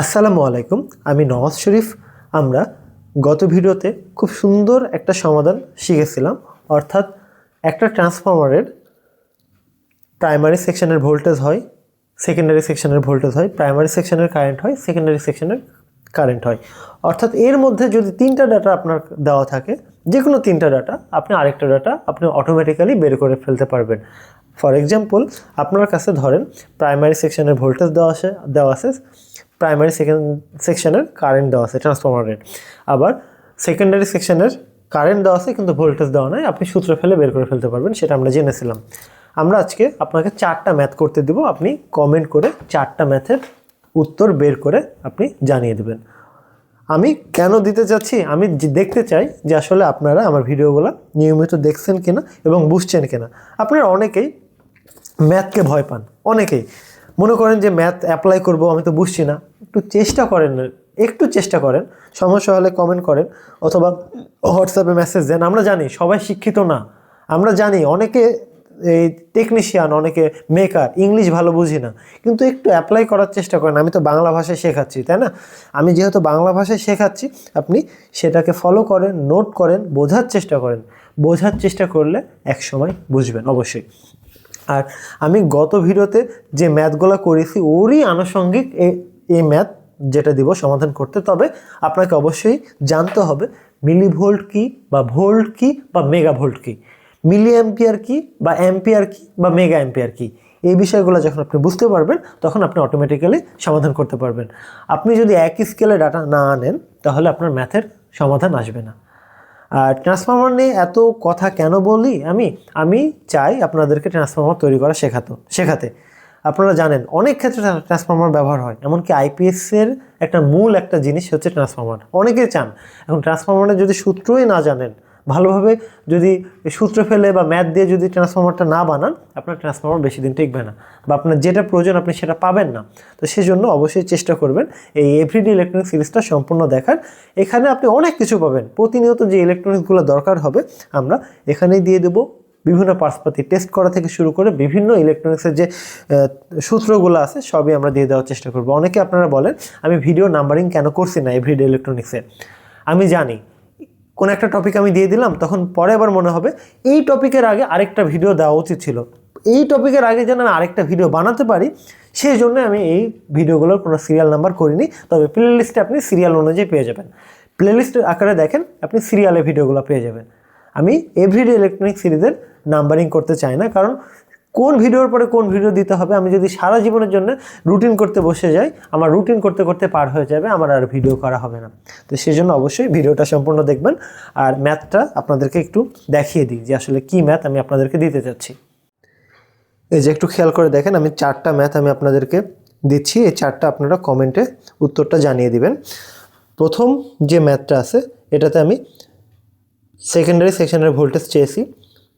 আসসালামু আলাইকুম। আমি নওয়াজ শরীফ। আমরা গত ভিডিওতে খুব সুন্দর একটা সমাধান শিখেছিলাম, অর্থাৎ একটা ট্রান্সফরমারের প্রাইমারি সেকশনের ভোল্টেজ হয়, সেকেন্ডারি সেকশনের ভোল্টেজ হয়, প্রাইমারি সেকশনের কারেন্ট হয়, সেকেন্ডারি সেকশনের কারেন্ট হয়। অর্থাৎ এর মধ্যে যদি তিনটা ডাটা আপনার দেওয়া থাকে, যে কোনো তিনটা ডাটা, আপনি আরেকটা ডাটা আপনি অটোমেটিক্যালি বের করে ফেলতে পারবেন। ফর এক্সাম্পল, আপনার কাছে ধরেন প্রাইমারি সেকশনের ভোল্টেজ দেওয়া আছে, প্রাইমারি সেকশনের কারেন্ট দেওয়া আছে ট্রান্সফরমারের, আবার সেকেন্ডারি সেকশনের কারেন্ট দেওয়া আছে কিন্তু ভোল্টেজ দেওয়া নাই, আপনি সূত্র ফেলে বের করে ফেলতে পারবেন, সেটা আমরা জেনেছিলাম। আমরা আজকে আপনাকে 4টা ম্যাথ করতে দেব, আপনি কমেন্ট করে 4টা ম্যাথের উত্তর বের করে আপনি জানিয়ে দেবেন। আমি কেন দিতে চাচ্ছি, আমি দেখতে চাই যে আসলে আপনারা আমার ভিডিওগুলো নিয়মিত দেখছেন কিনা এবং বুঝছেন কিনা। আপনারা অনেকেই ম্যাথকে ভয় পান, অনেকেই মনে করেন যে ম্যাথ অ্যাপ্লাই করব, আমি তো বুঝছি না। একটু চেষ্টা করেন, সমস্যা হলে কমেন্ট করেন অথবা হোয়াটসঅ্যাপে মেসেজ দেন। আমরা জানি সবাই শিক্ষিত না, আমরা জানি অনেকে এই টেকনিশিয়ান, অনেকে মেকার, ইংলিশ ভালো বুঝি না, কিন্তু একটু অ্যাপ্লাই করার চেষ্টা করেন। আমি তো বাংলা ভাষায় শেখাচ্ছি, তাই না? আমি যেহেতু বাংলা ভাষায় শেখাচ্ছি, আপনি সেটাকে ফলো করেন, নোট করেন, বোঝার চেষ্টা করেন। বোঝার চেষ্টা করলে এক সময় বুঝবেন অবশ্যই। আর আমি গত ভিডিওতে যে ম্যাথগুলো করেছি ওরই আনুষঙ্গিক এই ম্যাথ যেটা দিব সমাধান করতে। তবে আপনাকে অবশ্যই জানতে হবে মিলি ভোল্ট কী, বা ভোল্ট কী, বা মেগা ভোল্ট কী, মিলি অ্যাম্পিয়ার কী, বা অ্যাম্পিয়ার কী, বা মেগা অ্যাম্পিয়ার কী। এই বিষয়গুলো যখন আপনি বুঝতে পারবেন তখন আপনি অটোমেটিক্যালি সমাধান করতে পারবেন। আপনি যদি একই স্কেলে ডাটা না আনেন তাহলে আপনার ম্যাথের সমাধান আসবে না। আর ট্রান্সফরমার নিয়ে এত কথা কেন বলি, আমি চাই আপনাদেরকে ট্রান্সফরমার তৈরি করা শেখাতে। আপনারা জানেন অনেক ক্ষেত্রে ট্রান্সফরমার ব্যবহার হয়, এমনকি আইপিএসের একটা জিনিস হচ্ছে ট্রান্সফরমার। অনেকেই চান, এখন ট্রান্সফরমারের যদি সূত্রই না জানেন, ভালোভাবে যদি সূত্র ফেলে বা ম্যাথ দিয়ে যদি ট্রান্সফরমারটা না বানান, আপনার ট্রান্সফরমার বেশি দিন টিকবে না, বা আপনার যেটা প্রয়োজন আপনি সেটা পাবেন না। তো সেজন্য অবশ্যই চেষ্টা করবেন এই এভরিডে ইলেকট্রনিক সিরিজটা সম্পূর্ণ দেখার। এখানে আপনি অনেক কিছু পাবেন, প্রতিনিয়ত যে ইলেকট্রনিক্সগুলো দরকার হবে আমরা এখানেই দিয়ে দেবো। বিভিন্ন পার্টসপাতি টেস্ট করা থেকে শুরু করে বিভিন্ন ইলেকট্রনিক্সের যে সূত্রগুলো আছে সবই আমরা দিয়ে দেওয়ার চেষ্টা করব। অনেকে আপনারা বলেন আমি ভিডিও নাম্বারিং কেন করছি না এভরিডে ইলেকট্রনিক্সে। আমি জানি কোন একটা টপিক আমি দিয়ে দিলাম, তখন পরে আবার মনে হবে এই টপিকের আগে আরেকটা ভিডিও দেওয়া উচিত ছিল, এই টপিকের আগে যেন আমি আরেকটা ভিডিও বানাতে পারি, সেই জন্য আমি এই ভিডিওগুলোর কোনো সিরিয়াল নাম্বার করিনি। তবে প্লে লিস্টে আপনি সিরিয়াল অনুযায়ী পেয়ে যাবেন, প্লে লিস্ট আকারে দেখেন আপনি সিরিয়ালে ভিডিওগুলো পেয়ে যাবেন। আমি এভরিডে ইলেকট্রনিক সিরিজের নাম্বারিং করতে চাই না, কারণ কোন ভিডিওর পরে কোন ভিডিও দিতে হবে, আমি যদি সারা জীবনের জন্য রুটিন করতে বসে যাই, আমার রুটিন করতে করতে পার হয়ে যাবে, আমার আর ভিডিও করা হবে না। তো সেই জন্য অবশ্যই ভিডিওটা সম্পূর্ণ দেখবেন। আর ম্যাথটা আপনাদেরকে একটু দেখিয়ে দিই যে আসলে কী ম্যাথ আমি আপনাদেরকে দিতে চাচ্ছি। এই যে একটু খেয়াল করে দেখেন, আমি 4টা ম্যাথ আমি আপনাদেরকে দিচ্ছি, এই 4টা আপনারা কমেন্টে উত্তরটা জানিয়ে দিবেন। প্রথম যে ম্যাথটা আছে এটাতে আমি সেকেন্ডারি সেকশনের ভোল্টেজ চেয়েছি,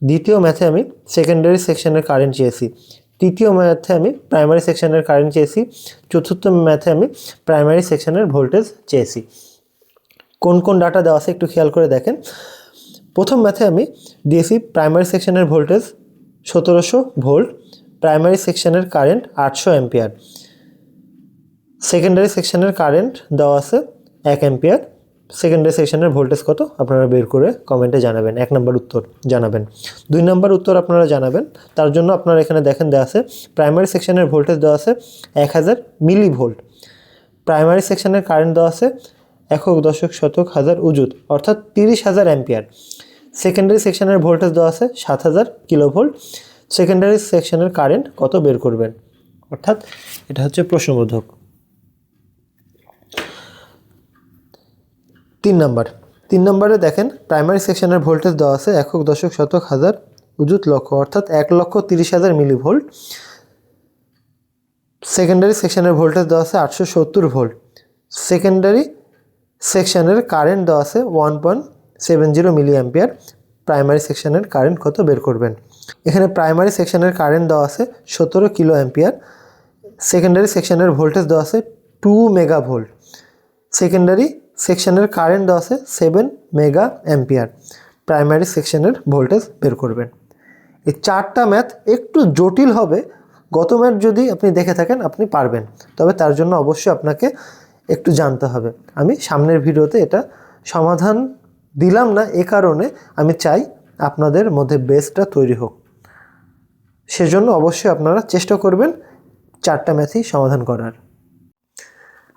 দ্বিতীয় ম্যাথে আমি সেকেন্ডারি সেকশনের কারেন্ট চেয়েছি, তৃতীয় ম্যাথে আমি প্রাইমারি সেকশনের কারেন্ট চেয়েছি, চতুর্থ ম্যাথে আমি প্রাইমারি সেকশনের ভোল্টেজ চেয়েছি। কোন কোন ডাটা দেওয়া আছে একটু খেয়াল করে দেখেন। প্রথম ম্যাথে আমি দিয়েছি প্রাইমারি সেকশনের ভোল্টেজ 1700 ভোল্ট, প্রাইমারি সেকশনের কারেন্ট 800 অ্যাম্পিয়ার, সেকেন্ডারি সেকশনের কারেন্ট দেওয়া আছে 1 অ্যাম্পিয়ার, সেকেন্ডারি সেকশনের ভোল্টেজ কত আপনারা বের করে কমেন্টে জানাবেন। 1 নম্বর উত্তর জানাবেন। 2 নম্বর উত্তর আপনারা জানাবেন, তার জন্য আপনারা এখানে দেখেন দেওয়া আছে প্রাইমারি সেকশনের ভোল্টেজ দেওয়া আছে 1000 মিলি ভোল্ট, প্রাইমারি সেকশনের কারেন্ট দেওয়া আছে একক দশক শতক হাজার উজুত অর্থাৎ 30,000 অ্যাম্পিয়ার, সেকেন্ডারি সেকশনের ভোল্টেজ দেওয়া আছে 7000 কিলোভোল্ট, সেকেন্ডারি সেকশনের কারেন্ট কত বের করবেন, অর্থাৎ এটা হচ্ছে প্রশ্নবোধক। 3 নম্বরে দেখেন প্রাইমারি সেকশনের ভোল্টেজ দেওয়া আছে একক দশক শতক হাজার উজুত লক্ষ অর্থাৎ 1,30,000 মিলিভোল্ট, সেকেন্ডারি সেকশনের ভোল্টেজ দেওয়া আছে 870 ভোল্ট, সেকেন্ডারি সেকশনের কারেন্ট দেওয়া আছে 1.70 মিলি অ্যাম্পিয়ার, প্রাইমারি সেকশনের কারেন্ট কত বের করবেন। এখানে প্রাইমারি সেকশনের কারেন্ট দেওয়া আছে 17 কিলো অ্যাম্পিয়ার, সেকেন্ডারি সেকশনের ভোল্টেজ দেওয়া আছে 2 মেগা ভোল্ট, সেকেন্ডারি সেকশনের কারেন্ট দেওয়া আছে 7 মেগা অ্যাম্পিয়ার, প্রাইমারি সেকশনের ভোল্টেজ বের করবেন। এই 4টা ম্যাথ একটু জটিল হবে, গত ম্যাথ যদি আপনি দেখে থাকেন আপনি পারবেন, তবে তার জন্য অবশ্যই আপনাকে একটু জানতে হবে। আমি সামনের ভিডিওতে এটা সমাধান দিলাম না, এ কারণে আমি চাই আপনাদের মধ্যে বেসটা তৈরি হোক। সেজন্য অবশ্যই আপনারা চেষ্টা করবেন 4টা ম্যাথই সমাধান করার।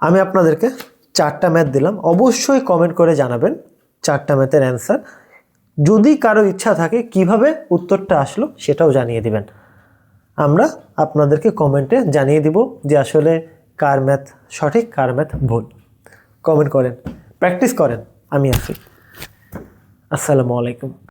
আমি আপনাদেরকে 4টা ম্যাথ দিলাম, অবশ্যই কমেন্ট করে জানাবেন 4টা ম্যাথের অ্যান্সার। যদি কারো ইচ্ছা থাকে কিভাবে উত্তরটা আসলো সেটাও জানিয়ে দিবেন। আমরা আপনাদেরকে কমেন্টে জানিয়ে দিব যে আসলে কার ম্যাথ সঠিক কার ম্যাথ ভুল। কমেন্ট করেন, প্র্যাকটিস করেন। আমি আছি। আসসালামু আলাইকুম।